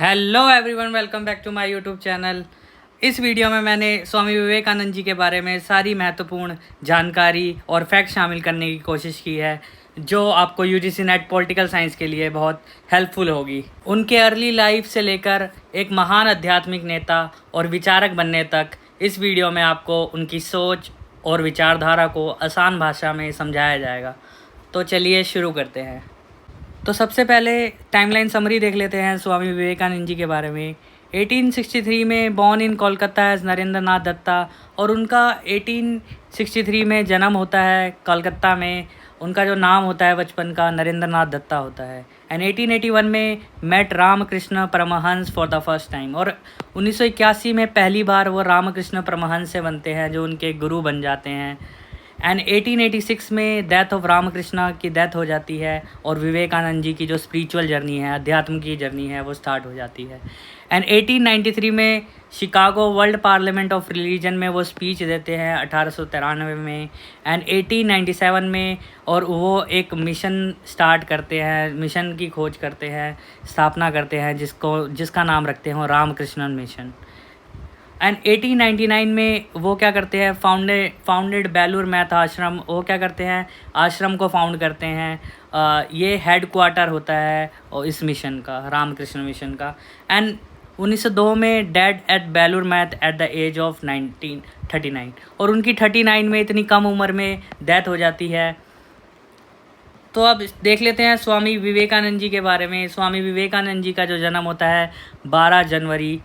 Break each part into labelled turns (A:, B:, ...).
A: Hello everyone, welcome back to my YouTube channel. इस video में मैंने स्वामी विवेकानंद जी के बारे में सारी महत्वपूर्ण जानकारी और फैक्ट शामिल करने की कोशिश की है, जो आपको यूजीसी नेट पॉलिटिकल साइंस के लिए बहुत हेल्पफुल होगी। उनके अर्ली लाइफ से लेकर एक महान आध्यात्मिक नेता और विचारक बनने तक इस वीडियो में आपको उनकी सोच और विचारधारा को आसान भाषा में समझाया जाएगा। तो चलिए शुरू करते हैं। तो सबसे पहले टाइमलाइन समरी देख लेते हैं स्वामी विवेकानंद जी के बारे में। 1863 में born in Kolkata as Narendra Nath Datta, और उनका 1863 में जन्म होता है कलकत्ता में। उनका जो नाम होता है बचपन का नरेंद्र नाथ दत्ता होता है। एंड 1881 में met Ramakrishna Paramahamsa for the first time, और 1981 में पहली बार वो रामकृष्ण परमहंस से बनते हैं, जो उनके गुरु बन जाते हैं। एंड 1886 में डेथ ऑफ रामकृष्णा की डेथ हो जाती है, और विवेकानंद जी की जो स्पिरिचुअल जर्नी है, अध्यात्म की जर्नी है, वो स्टार्ट हो जाती है। एंड 1893 में Chicago world parliament of religion में वो स्पीच देते हैं 1893 में। एंड 1897 में और वो एक मिशन स्टार्ट करते हैं, मिशन की खोज करते हैं, स्थापना करते हैं, जिसका नाम रखते हैं रामकृष्णन मिशन। एंड 1899 में वो क्या करते हैं, फाउंडेड बेलूर मैथ आश्रम। वो क्या करते हैं, आश्रम को फाउंड करते हैं। ये हेड क्वार्टर होता है और इस मिशन का, रामकृष्ण मिशन का। एंड 1902 में dead at Belur Math at the age of 1939, और उनकी 39 में, इतनी कम उम्र में डेथ हो जाती है। तो अब देख लेते हैं स्वामी विवेकानंद जी के बारे में। स्वामी विवेकानंद जी का जो जन्म होता है 12 जनवरी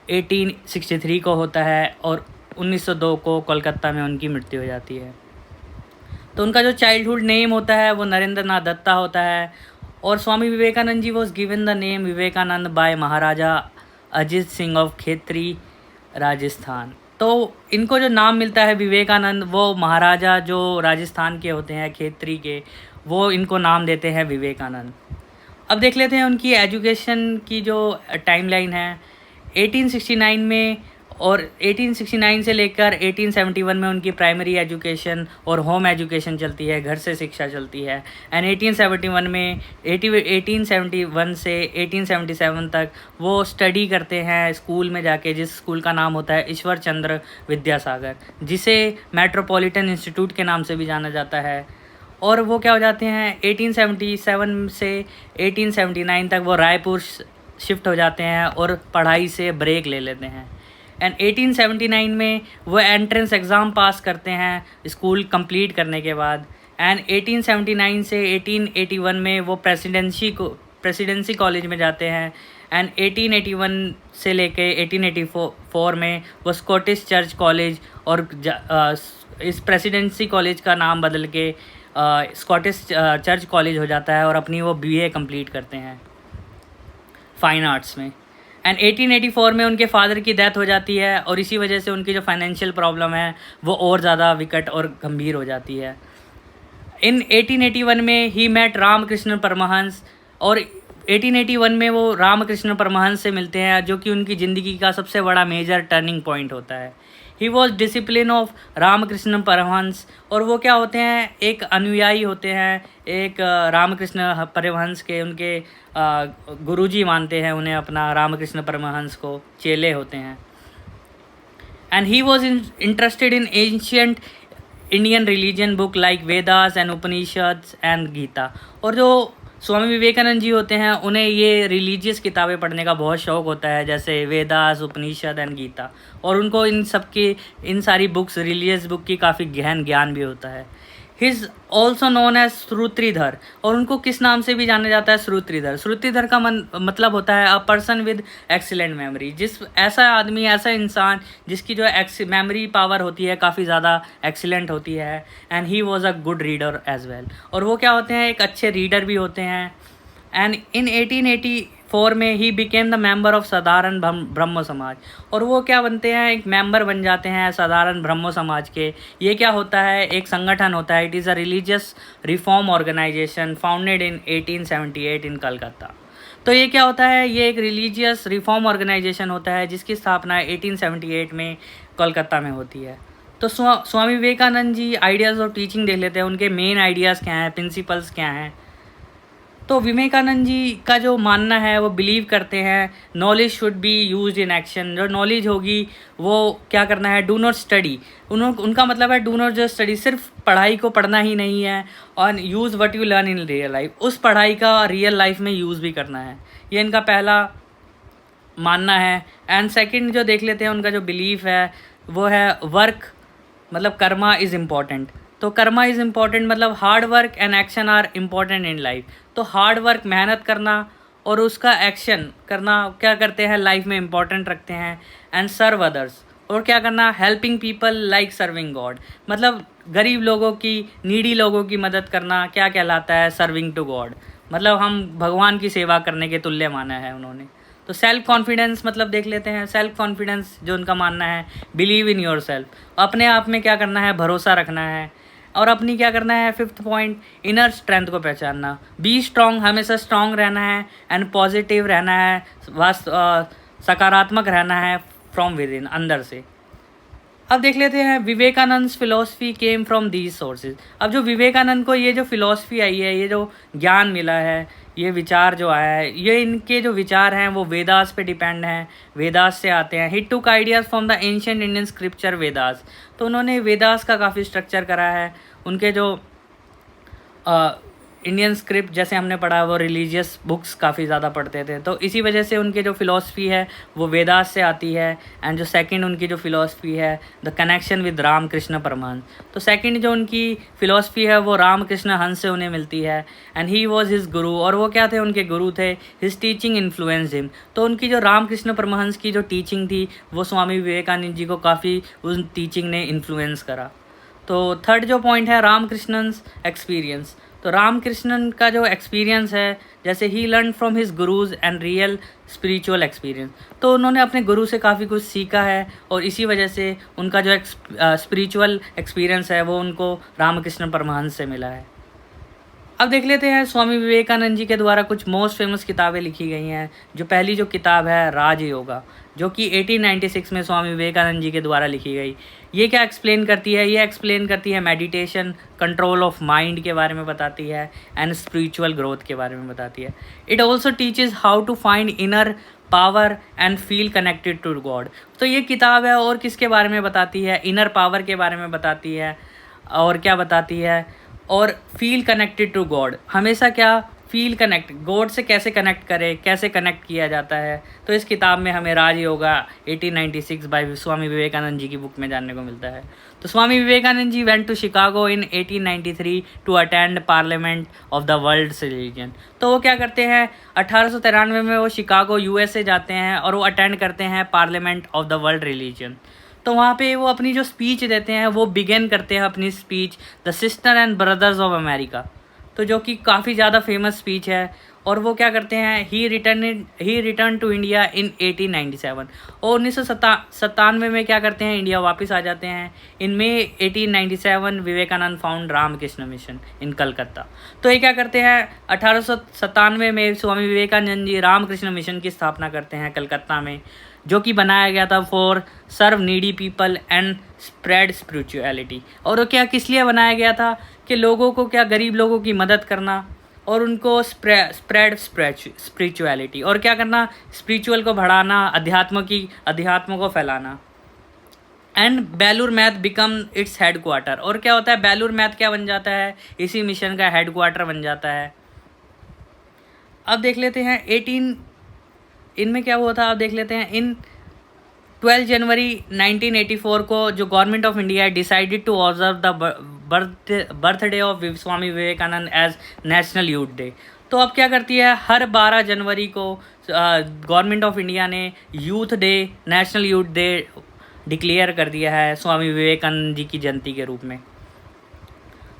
A: 1863 को होता है, और 1902 को कोलकाता में उनकी मृत्यु हो जाती है। तो उनका जो चाइल्डहुड नेम होता है वो नरेंद्र नाथ दत्ता होता है, और Swami Vivekananda ji was given the name Vivekananda by Maharaja Ajit Singh of Khetri, Rajasthan. तो इनको जो नाम मिलता है विवेकानंद, वो महाराजा जो राजस्थान के होते हैं, खेत्री के, वो इनको नाम देते हैं विवेकानंद। अब देख लेते हैं उनकी एजुकेशन की जो टाइमलाइन है। 1869 में और 1869 से लेकर 1871 में उनकी प्राइमरी एजुकेशन और होम एजुकेशन चलती है, घर से शिक्षा चलती है। एंड 1871 से 1877 तक वो स्टडी करते हैं स्कूल में जाके, जिस स्कूल का नाम होता है ईश्वर चंद्र विद्यासागर, जिसे मेट्रोपॉलिटन इंस्टीट्यूट के नाम से भी जाना जाता है। और वो क्या हो जाते हैं, 1877 से 1879 तक वो रायपुर शिफ्ट हो जाते हैं और पढ़ाई से ब्रेक ले लेते हैं। एंड 1879 में वो एंट्रेंस एग्ज़ाम पास करते हैं स्कूल कंप्लीट करने के बाद। एंड 1879 से 1881 में वो प्रेसिडेंसी कॉलेज में जाते हैं। एंड 1881 से लेके 1884 में वो स्कॉटिश चर्च कॉलेज, और इस प्रेसिडेंसी कॉलेज का नाम बदल के स्कॉटिश चर्च कॉलेज हो जाता है, और अपनी वो बीए कंप्लीट करते हैं फाइन आर्ट्स में। एंड 1884 में उनके फादर की डेथ हो जाती है, और इसी वजह से उनकी जो फाइनेंशियल प्रॉब्लम है वो और ज़्यादा विकट और गंभीर हो जाती है। इन 1881 में ही मेट रामकृष्ण परमहंस, और 1881 में वो रामकृष्ण परमहंस से मिलते हैं, जो कि उनकी ज़िंदगी का सबसे बड़ा मेजर टर्निंग पॉइंट होता है। He was disciple of Ramakrishna Paramahamsa, और वो क्या होते हैं, एक अनुयायी होते हैं, एक रामकृष्ण परमहंस के, उनके गुरुजी मानते हैं उन्हें अपना, रामकृष्ण परमहंस को चेले होते हैं। And he was interested in ancient Indian religion book like Vedas and Upanishads and Gita. और जो स्वामी विवेकानंद जी होते हैं, उन्हें ये रिलीजियस किताबें पढ़ने का बहुत शौक़ होता है, जैसे वेदास, उपनिषद एंड गीता, और उनको इन सारी बुक्स, रिलीजियस बुक की काफ़ी गहन ज्ञान भी होता है। His also known as Shrutidhar, और उनको किस नाम से भी जाना जाता है, श्रुतिधर। श्रुतिधर का मतलब होता है a person with excellent memory, ऐसा आदमी, ऐसा इंसान जिसकी जो मेमोरी पावर होती है काफ़ी ज़्यादा एक्सीलेंट होती है। And he was a good reader as well, और वो क्या होते हैं, एक अच्छे रीडर भी होते हैं। एंड इन 1884 में he became the member of साधारण ब्रह्म समाज, और वो क्या बनते हैं, एक मेंबर बन जाते हैं साधारण ब्रह्म समाज के। ये क्या होता है, एक संगठन होता है। It is a religious reform organisation founded in 1878 in Calcutta. तो ये क्या होता है, ये एक रिलीजियस रिफॉर्म ऑर्गेनाइजेशन होता है, जिसकी स्थापना 1878 में कोलकाता में होती है। तो स्वामी विवेकानंद जी आइडियाज़ ऑफ टीचिंग देख लेते हैं। उनके मेन आइडियाज़ क्या हैं, प्रिंसिपल्स क्या हैं। तो विवेकानंद जी का जो मानना है, वो बिलीव करते हैं knowledge should be used in action. जो नॉलेज होगी वो क्या करना है, डू नॉट स्टडी। उनका मतलब है डू नॉट जस्ट स्टडी, सिर्फ पढ़ाई को पढ़ना ही नहीं है, और use what you learn in real life, उस पढ़ाई का रियल लाइफ में यूज़ भी करना है। ये इनका पहला मानना है। एंड सेकंड जो देख लेते हैं, उनका जो बिलीफ है वो है वर्क, मतलब कर्मा इज़ इम्पॉर्टेंट। तो कर्मा इज़ इम्पॉर्टेंट मतलब hard work and action are important in life. तो हार्ड वर्क, मेहनत करना, और उसका एक्शन करना क्या करते हैं लाइफ में इम्पॉर्टेंट रखते हैं। एंड सर्व अदर्स, और क्या करना, helping people like serving God, मतलब गरीब लोगों की, नीडी लोगों की मदद करना क्या कहलाता है, सर्विंग टू गॉड, मतलब हम भगवान की सेवा करने के तुल्य माना है उन्होंने। तो सेल्फ कॉन्फिडेंस मतलब देख लेते हैं। सेल्फ कॉन्फिडेंस जो उनका मानना है, बिलीव इन योर सेल्फ, अपने आप में क्या करना है, भरोसा रखना है। और अपनी क्या करना है, फिफ्थ पॉइंट, इनर स्ट्रेंथ को पहचानना, बी स्ट्रॉन्ग, हमेशा स्ट्रॉन्ग रहना है, एंड पॉजिटिव रहना है, सकारात्मक रहना है फ्रॉम विद इन, अंदर से। अब देख लेते हैं Vivekananda philosophy came from these sources. अब जो विवेकानंद को ये जो फिलोसफी आई है, ये जो ज्ञान मिला है, ये विचार जो आया है, ये इनके जो विचार हैं वो वेदास पे डिपेंड हैं, वेदास से आते हैं। He took ideas from the ancient Indian scripture Vedas. तो उन्होंने वेदास का काफ़ी स्ट्रक्चर करा है। उनके जो इंडियन स्क्रिप्ट जैसे हमने पढ़ा, वो रिलीजियस बुक्स काफ़ी ज़्यादा पढ़ते थे, तो इसी वजह से उनके जो फ़िलोसफी है वो वेदास से आती है। एंड जो सेकंड उनकी जो फ़िलोसफी है, the connection with Ramakrishna Paramahamsa. तो सेकंड जो उनकी फ़िलोसफी है वो रामकृष्ण हंस से उन्हें मिलती है। एंड ही वॉज हिज गुरु, और वो क्या थे, उनके गुरु थे। His teaching influence him. तो उनकी जो रामकृष्ण परमहंस की जो टीचिंग थी, वो स्वामी विवेकानंद जी को काफ़ी उस टीचिंग ने इन्फ्लुएंस करा। तो थर्ड जो पॉइंट है, रामकृष्णन एक्सपीरियंस। तो रामकृष्णन का जो एक्सपीरियंस है, जैसे he learn from his gurus and real spiritual experience. तो उन्होंने अपने गुरु से काफ़ी कुछ सीखा है, और इसी वजह से उनका जो स्पिरिचुअल एक्सपीरियंस है वो उनको रामकृष्ण परमहंस से मिला है। अब देख लेते हैं स्वामी विवेकानंद जी के द्वारा कुछ मोस्ट फेमस किताबें लिखी गई हैं। जो पहली जो किताब है राजयोगा, जो कि 1896 में स्वामी विवेकानंद जी के द्वारा लिखी गई। ये क्या एक्सप्लेन करती है, ये एक्सप्लेन करती है मेडिटेशन, कंट्रोल ऑफ माइंड के बारे में बताती है, एंड स्पिरिचुअल ग्रोथ के बारे में बताती है। It also teaches how to find inner power and feel connected to God. तो ये किताब है और किसके बारे में बताती है, इनर पावर के बारे में बताती है, और क्या बताती है, और फील कनेक्टेड टू गॉड, हमेशा क्या फील कनेक्ट, गॉड से कैसे कनेक्ट करें, कैसे कनेक्ट किया जाता है। तो इस किताब में हमें राजयोगा 1896 बाय स्वामी विवेकानंद जी की बुक में जानने को मिलता है। तो Swami Vivekananda ji went to Chicago in 1893 to attend parliament of the world religion. तो वो क्या करते हैं, 1893 में वो शिकागो USA जाते हैं, और वो अटेंड करते हैं parliament of the world religion. तो वहाँ पे वो अपनी जो स्पीच देते हैं, वो बिगिन करते हैं अपनी speech the sister and brothers of America, तो जो कि काफ़ी ज़्यादा फेमस स्पीच है। और वो क्या करते हैं, ही रिटर्न टू इंडिया इन 1897, और 1997 में क्या करते हैं, इंडिया वापस आ जाते हैं। इन मई 1897 Vivekananda found Ramakrishna mission in Calcutta. तो ये क्या करते हैं, 1897 में स्वामी विवेकानंद जी रामकृष्ण मिशन की स्थापना करते हैं कलकत्ता में, जो कि बनाया गया था for serve needy people and spread spirituality. और वो क्या किस लिए बनाया गया था, कि लोगों को क्या, गरीब लोगों की मदद करना, और उनको स्प्रेड स्पिरिचुअलिटी, और क्या करना, स्पिरिचुअल को बढ़ाना, अध्यात्म को फैलाना। And Belur math become its head quarter, और क्या होता है, बेलूर मैथ क्या बन जाता है, इसी मिशन का हेड क्वार्टर बन जाता है। अब देख लेते हैं इनमें क्या हुआ था, आप देख लेते हैं। इन 12 जनवरी 1984 को जो government of India decided to observe the birthday of Swami Vivekananda as national youth day. तो अब क्या करती है, हर 12 जनवरी को गवर्नमेंट ऑफ इंडिया ने youth day, national youth day declare कर दिया है स्वामी विवेकानंद जी की जयंती के रूप में।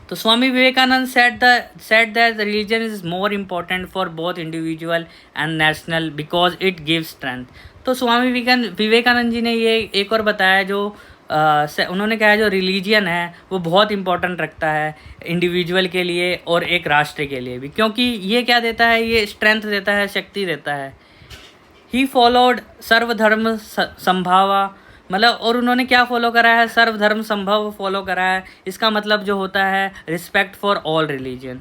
A: तो Swami Vivekananda said that religion is more important for both individual and national because it gives strength। तो स्वामी विवेकानंद जी ने ये एक और बताया, जो उन्होंने कहा जो रिलीजियन है वो बहुत इम्पोर्टेंट रखता है इंडिविजुअल के लिए और एक राष्ट्र के लिए भी, क्योंकि ये क्या देता है, ये स्ट्रेंथ देता है, शक्ति देता है। ही फॉलोड सर्वधर्म संभावा, मतलब, और उन्होंने क्या फॉलो करा है, सर्वधर्म संभव फॉलो करा है। इसका मतलब जो होता है रिस्पेक्ट फॉर ऑल रिलीजन।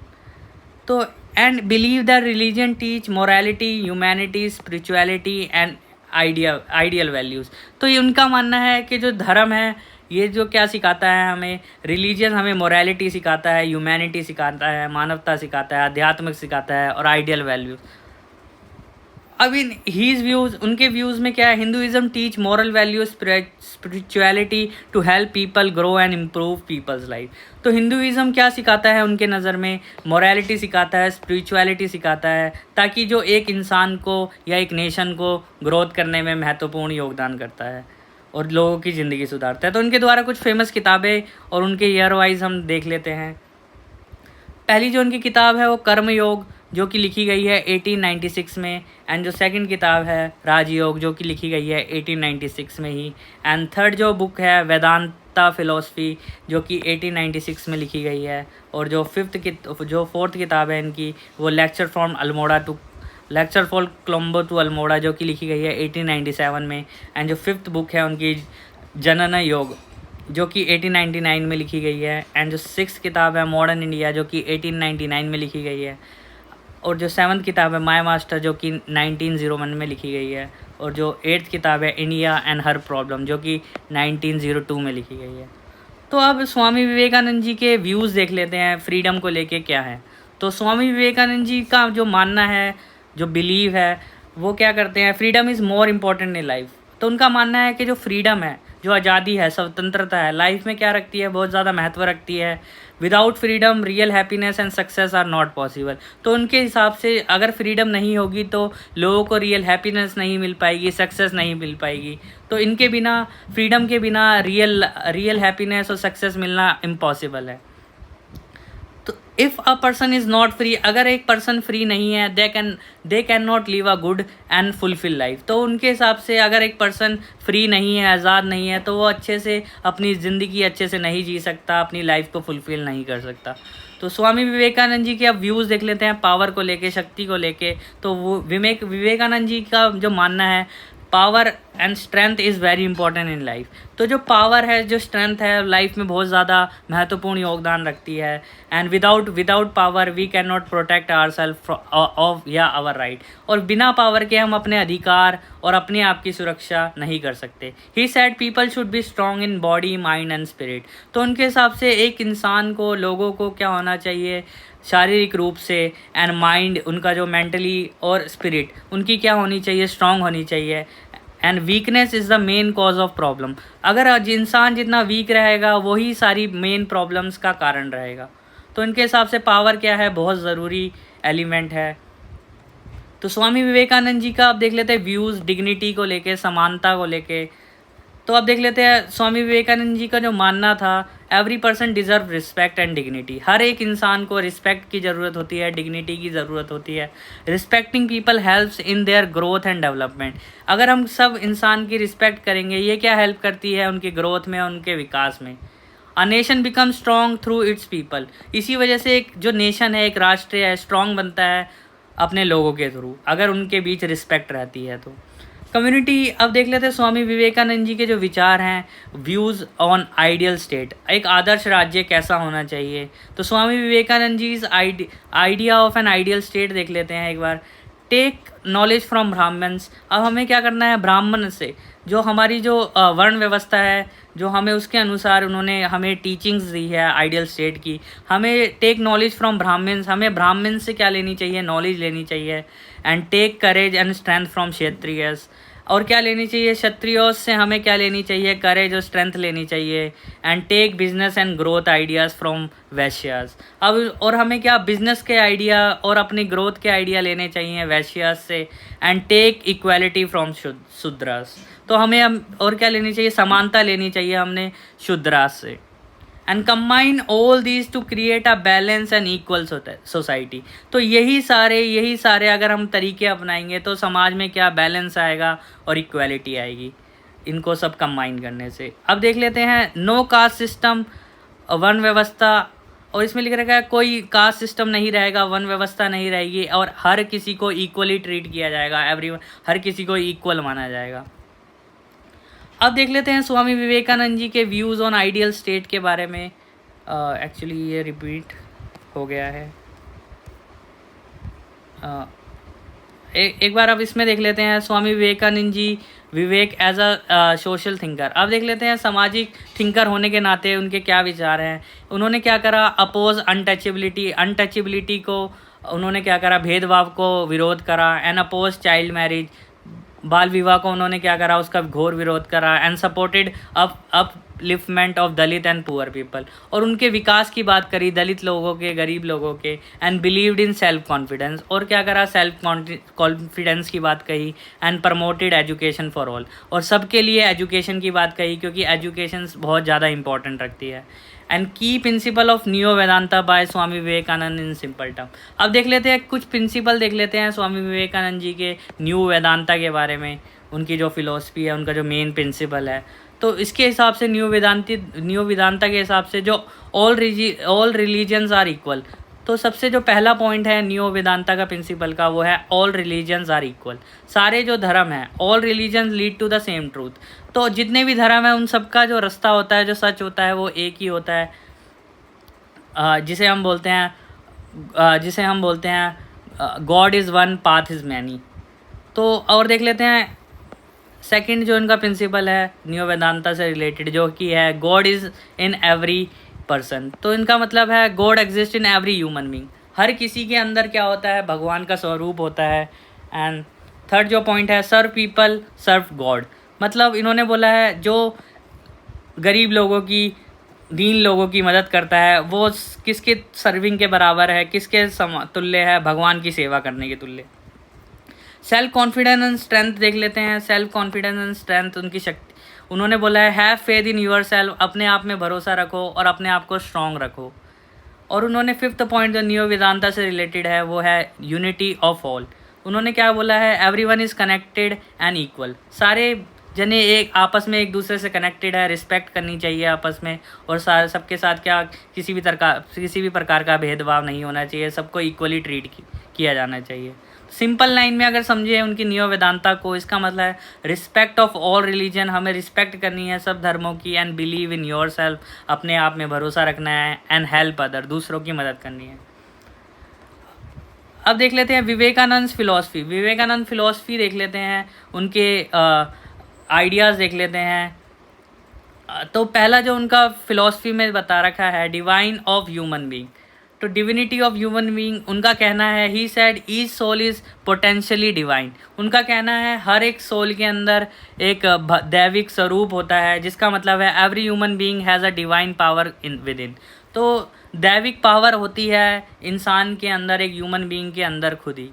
A: तो and believe that religion teach morality, humanity, spirituality and ideal values. तो ये उनका मानना है कि जो धर्म है ये जो क्या सिखाता है हमें, रिलीजन हमें मोरालिटी सिखाता है, ह्यूमैनिटी सिखाता है, मानवता सिखाता है, आध्यात्मिक सिखाता है और आइडियल वैल्यूज़। अब इन हीज व्यूज़, उनके व्यूज़ में क्या है, Hinduism teach moral values, spirituality to help people grow and improve people's life. तो हिंदुइज्म क्या सिखाता है उनके नज़र में, मॉरलिटी सिखाता है, स्पिरिचुअलिटी सिखाता है, ताकि जो एक इंसान को या एक नेशन को ग्रोथ करने में महत्वपूर्ण योगदान करता है और लोगों की ज़िंदगी सुधारता है। तो उनके द्वारा कुछ फेमस किताबें और उनके ईयर वाइज हम देख लेते हैं। पहली जो उनकी किताब है वो कर्मयोग, जो कि लिखी गई है 1896 में, एंड जो सेकंड किताब है राजयोग, जो कि लिखी गई है 1896 में ही, एंड थर्ड जो बुक है वेदांता फिलोसफी, जो कि 1896 में लिखी गई है, और जो फोर्थ किताब है इनकी वो lecture for Colombo to Almora, जो कि लिखी गई है 1897 में, एंड जो फिफ्थ बुक है उनकी जनन योग, जो कि 1899 में लिखी गई है, एंड जो सिक्स्थ किताब है मॉडर्न इंडिया, जो कि 1899 में लिखी गई है, और जो सेवन्थ किताब है माय मास्टर, जो कि 1901 में लिखी गई है, और जो एट्थ किताब है इंडिया एंड हर प्रॉब्लम, जो कि 1902 में लिखी गई है। तो अब स्वामी विवेकानंद जी के व्यूज़ देख लेते हैं फ्रीडम को लेके क्या है। तो स्वामी विवेकानंद जी का जो मानना है, जो बिलीव है, वो क्या करते हैं, freedom is more important in life. तो उनका मानना है कि जो फ्रीडम है, जो आज़ादी है, स्वतंत्रता है, लाइफ में क्या रखती है, बहुत ज़्यादा महत्व रखती है। Without freedom real happiness and success are not possible. तो उनके हिसाब से अगर फ्रीडम नहीं होगी तो लोगों को रियल हैप्पीनेस नहीं मिल पाएगी, सक्सेस नहीं मिल पाएगी। तो इनके बिना, फ्रीडम के बिना रियल हैप्पीनेस और सक्सेस मिलना इम्पॉसिबल है। तो if a person is not free, अगर एक पर्सन फ्री नहीं है, they can not live a good and fulfil life. तो उनके हिसाब से अगर एक पर्सन फ्री नहीं है, आज़ाद नहीं है, तो वो अच्छे से अपनी ज़िंदगी अच्छे से नहीं जी सकता, अपनी लाइफ को फुलफिल नहीं कर सकता। तो स्वामी विवेकानंद जी के अब व्यूज़ देख लेते हैं पावर को लेके, शक्ति को लेके। तो वो विवेकानंद जी का जो मानना है, power and strength is very important in life. तो जो पावर है, जो स्ट्रेंथ है, लाइफ में बहुत ज़्यादा महत्वपूर्ण योगदान रखती है। And without power we can not protect ourself of या आवर राइट। और बिना पावर के हम अपने अधिकार और अपने आप की सुरक्षा नहीं कर सकते। He said people should be strong in body, mind and spirit. तो उनके हिसाब से एक इंसान को, लोगों को क्या होना चाहिए, शारीरिक रूप से एंड माइंड, उनका जो मेंटली और स्पिरिट, उनकी क्या होनी चाहिए, स्ट्रांग होनी चाहिए। And weakness is the main cause of problem. अगर इंसान जितना वीक रहेगा वही सारी मेन प्रॉब्लम्स का कारण रहेगा। तो इनके हिसाब से पावर क्या है, बहुत ज़रूरी एलिमेंट है। तो स्वामी विवेकानंद जी का आप देख लेते हैं व्यूज़ डिग्निटी को लेके, समानता को लेके। तो अब देख लेते हैं स्वामी विवेकानंद जी का जो मानना था, every person deserve respect and dignity. हर एक इंसान को रिस्पेक्ट की ज़रूरत होती है, डिग्निटी की ज़रूरत होती है। Respecting people helps in their growth and development. अगर हम सब इंसान की रिस्पेक्ट करेंगे, ये क्या हेल्प करती है उनकी ग्रोथ में, उनके विकास में। A nation become strong through it's people. इसी वजह से एक जो नेशन है, एक राष्ट्र है, स्ट्रॉन्ग बनता है अपने लोगों के थ्रू, अगर उनके बीच रिस्पेक्ट रहती है तो। कम्युनिटी अब देख लेते हैं स्वामी विवेकानंद जी के जो विचार हैं, व्यूज़ ऑन आइडियल स्टेट, एक आदर्श राज्य कैसा होना चाहिए। तो स्वामी विवेकानंद जी इस idea of an ideal state देख लेते हैं एक बार। Take knowledge from Brahmins. अब हमें क्या करना है, ब्राह्मण से जो हमारी जो वर्ण व्यवस्था है, जो हमें उसके अनुसार उन्होंने हमें टीचिंग्स दी है आइडियल स्टेट की। हमें टेक नॉलेज फ्रॉम ब्राह्मण्स, हमें ब्राह्मण से क्या लेनी चाहिए, नॉलेज लेनी चाहिए। And take courage and strength from Kshatriyas. और क्या लेनी चाहिए, क्षत्रियों से हमें क्या लेनी चाहिए, करेज और स्ट्रेंथ लेनी चाहिए। And take business and growth ideas from Vaishyas. अब और हमें क्या, बिजनेस के आइडिया और अपनी ग्रोथ के आइडिया लेने चाहिए वैश्यास से। And take equality from Shudras. तो हमें और क्या लेनी चाहिए, समानता लेनी चाहिए हमने शूद्रास से। And combine all these two create a balance and equal society. तो यही सारे अगर हम तरीके अपनाएंगे तो समाज में क्या बैलेंस आएगा और इक्वालिटी आएगी, इनको सब कंबाइन करने से। अब देख लेते हैं नो कास्ट सिस्टम, वर्ण व्यवस्था। और इसमें लिख रखा है कोई कास्ट सिस्टम नहीं रहेगा, वर्ण व्यवस्था नहीं रहेगी, और हर किसी को इक्वली ट्रीट किया जाएगा, हर किसी को इक्वल माना जाएगा। अब देख लेते हैं स्वामी विवेकानंद जी के व्यूज़ ऑन आइडियल स्टेट के बारे में। एक्चुअली ये रिपीट हो गया है। एक बार अब इसमें देख लेते हैं स्वामी विवेकानंद जी, विवेक एज अ सोशल थिंकर। अब देख लेते हैं सामाजिक थिंकर होने के नाते उनके क्या विचार हैं। उन्होंने क्या करा, अपोज अनटचेबिलिटी को उन्होंने क्या करा, भेदभाव को विरोध करा। एंड अपोज चाइल्ड मैरिज, बाल विवाह को उन्होंने क्या करा, उसका घोर विरोध करा। And supported upliftment of Dalit and poor people, और उनके विकास की बात करी दलित लोगों के, गरीब लोगों के। And believed in self confidence, और क्या करा, सेल्फ कॉन्फिडेंस की बात कही। And promoted education for all, और सबके लिए एजुकेशन की बात कही, क्योंकि एजुकेशन बहुत ज़्यादा इंपॉर्टेंट रखती है। And key principle of new Vedanta by Swami Vivekananda in simple term. अब देख लेते हैं कुछ प्रिंसिपल, देख लेते हैं स्वामी विवेकानंद जी के न्यू वेदांता के बारे में। उनकी जो फिलॉसफी है, उनका जो मेन प्रिंसिपल है, तो इसके हिसाब से न्यू वेदांता के हिसाब से जो ऑल रिलीजन्स आर इक्वल। तो सबसे जो पहला पॉइंट है न्यू वेदांता का प्रिंसिपल का, वो है ऑल रिलीजन्स आर इक्वल। सारे जो धर्म हैं, all religions lead to the same truth. तो जितने भी धर्म हैं उन सबका जो रास्ता होता है, जो सच होता है, वो एक ही होता है, जिसे हम बोलते हैं God is one, path is many. तो और देख लेते हैं सेकंड जो इनका प्रिंसिपल है न्यू वेदांता से रिलेटेड, जो कि है God is in every person. तो इनका मतलब है God exist in every human being. हर किसी के अंदर क्या होता है, भगवान का स्वरूप होता है। एंड थर्ड जो पॉइंट है, सर्व पीपल सर्व गॉड। मतलब इन्होंने बोला है जो गरीब लोगों की, दीन लोगों की मदद करता है, वो किसके सर्विंग के बराबर है, किसके तुल्य है, भगवान की सेवा करने के तुल्य। सेल्फ कॉन्फिडेंस एंड स्ट्रेंथ देख लेते हैं। सेल्फ कॉन्फिडेंस एंड स्ट्रेंथ, उनकी शक्ति। उन्होंने बोला है have faith in yourself, अपने आप में भरोसा रखो और अपने आप को स्ट्रॉन्ग रखो। और उन्होंने फिफ्थ पॉइंट जो न्यू वेदांता से रिलेटेड है, वो है यूनिटी ऑफ ऑल। उन्होंने क्या बोला है, everyone is connected and equal. सारे जने एक आपस में एक दूसरे से कनेक्टेड है, रिस्पेक्ट करनी चाहिए आपस में, और सबके साथ क्या किसी भी प्रकार का भेदभाव नहीं होना चाहिए, सबको इक्वली ट्रीट किया जाना चाहिए। सिंपल लाइन में अगर समझे उनकी न्यू वेदांता को, इसका मतलब है रिस्पेक्ट ऑफ ऑल रिलीजन, हमें रिस्पेक्ट करनी है सब धर्मों की। And believe in your self, अपने आप में भरोसा रखना है। एंड हेल्प अदर, दूसरों की मदद करनी है। अब देख लेते हैं विवेकानंद फिलॉसफी। विवेकानंद फिलॉसफी देख लेते हैं, उनके आइडियाज़ देख लेते हैं। तो पहला जो उनका फिलॉसफी में बता रखा है, डिवाइन ऑफ ह्यूमन बीइंग। तो डिविनिटी ऑफ ह्यूमन बीइंग, उनका कहना है he said each soul is potentially divine. उनका कहना है हर एक सोल के अंदर एक दैविक स्वरूप होता है, जिसका मतलब है every human being has a divine power with in. तो दैविक पावर होती है इंसान के अंदर, एक ह्यूमन बीइंग के अंदर खुद ही।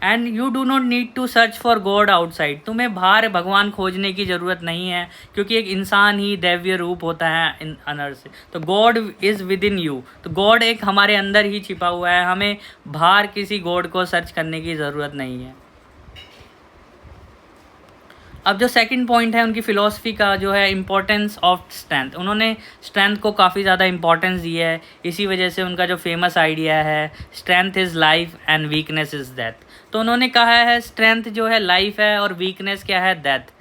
A: And you do not need to search for God outside, तुम्हें बाहर भगवान खोजने की ज़रूरत नहीं है, क्योंकि एक इंसान ही दैवीय रूप होता है इन अनर से। तो God is with in you, तो गॉड एक हमारे अंदर ही छिपा हुआ है, हमें बाहर किसी गॉड को सर्च करने की ज़रूरत नहीं है। अब जो सेकंड पॉइंट है उनकी फ़िलॉसफी का, जो है इम्पोर्टेंस ऑफ स्ट्रेंथ। उन्होंने स्ट्रेंथ को काफ़ी ज़्यादा इंपॉर्टेंस दी है, इसी वजह से उनका जो फेमस आइडिया है strength is life and weakness is death. तो उन्होंने कहा है स्ट्रेंथ जो है लाइफ है और वीकनेस क्या है, डेथ।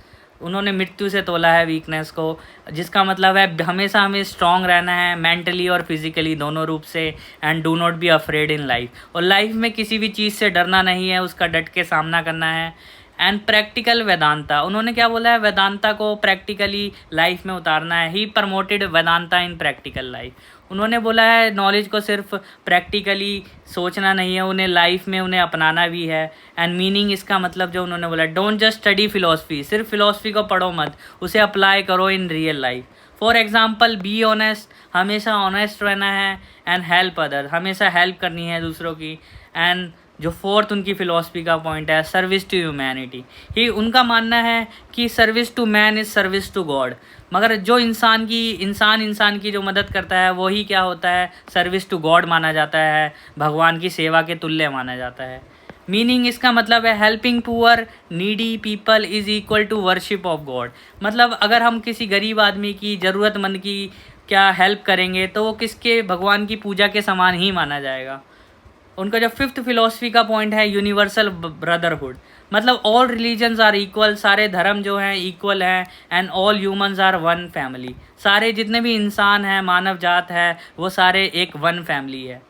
A: उन्होंने मृत्यु से तोला है वीकनेस को, जिसका मतलब है हमेशा हमें स्ट्रॉन्ग रहना है मेंटली और फिजिकली दोनों रूप से। And do not be afraid in life, और लाइफ में किसी भी चीज़ से डरना नहीं है, उसका डट के सामना करना है। एंड प्रैक्टिकल वेदांता, उन्होंने क्या बोला है, वेदांता को प्रैक्टिकली लाइफ में उतारना है। He promoted Vedanta in practical life. उन्होंने बोला है नॉलेज को सिर्फ प्रैक्टिकली सोचना नहीं है, उन्हें लाइफ में उन्हें अपनाना भी है। एंड मीनिंग, इसका मतलब जो उन्होंने बोला, डोंट जस्ट स्टडी फिलॉसफी, सिर्फ फिलॉसफी को पढ़ो मत, उसे अप्लाई करो in real life. For example be honest, हमेशा ऑनेस्ट रहना है। एंड हेल्प अदर, हमेशा हेल्प करनी है दूसरों की। एंड जो फोर्थ उनकी फ़िलॉसफी का पॉइंट है सर्विस टू ह्यूमैनिटी। ही उनका मानना है कि service to man is service to God, मगर जो इंसान की जो मदद करता है वही क्या होता है, सर्विस टू गॉड माना जाता है, भगवान की सेवा के तुल्य माना जाता है। मीनिंग, इसका मतलब है helping poor needy people is equal to worship of God. मतलब अगर हम किसी गरीब आदमी की, ज़रूरतमंद की क्या हेल्प करेंगे तो वो किसके, भगवान की पूजा के समान ही माना जाएगा। उनका जो फिफ्थ फिलॉसफी का पॉइंट है यूनिवर्सल ब्रदरहुड, मतलब ऑल रिलीजन्स आर इक्वल, सारे धर्म जो हैं इक्वल हैं। And all humans are one family, सारे जितने भी इंसान हैं, मानव जात है, वो सारे एक वन फैमिली है।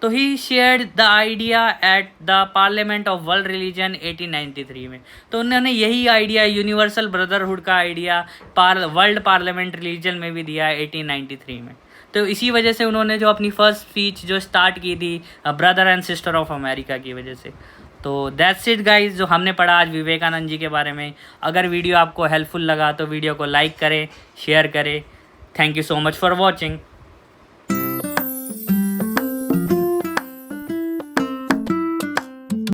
A: तो he shared the idea at the parliament of world religion 1893 में। तो उन्होंने यही आइडिया, यूनिवर्सल ब्रदरहुड का आइडिया वर्ल्ड पार्लियामेंट रिलीजन में भी दिया 1893 में। तो इसी वजह से उन्होंने जो अपनी फर्स्ट स्पीच जो स्टार्ट की थी brother and sister of America की वजह से। तो दैट्स इट गाइज, जो हमने पढ़ा आज विवेकानंद जी के बारे में। अगर वीडियो आपको हेल्पफुल लगा तो वीडियो को लाइक करें, शेयर करें। Thank you so much for watching.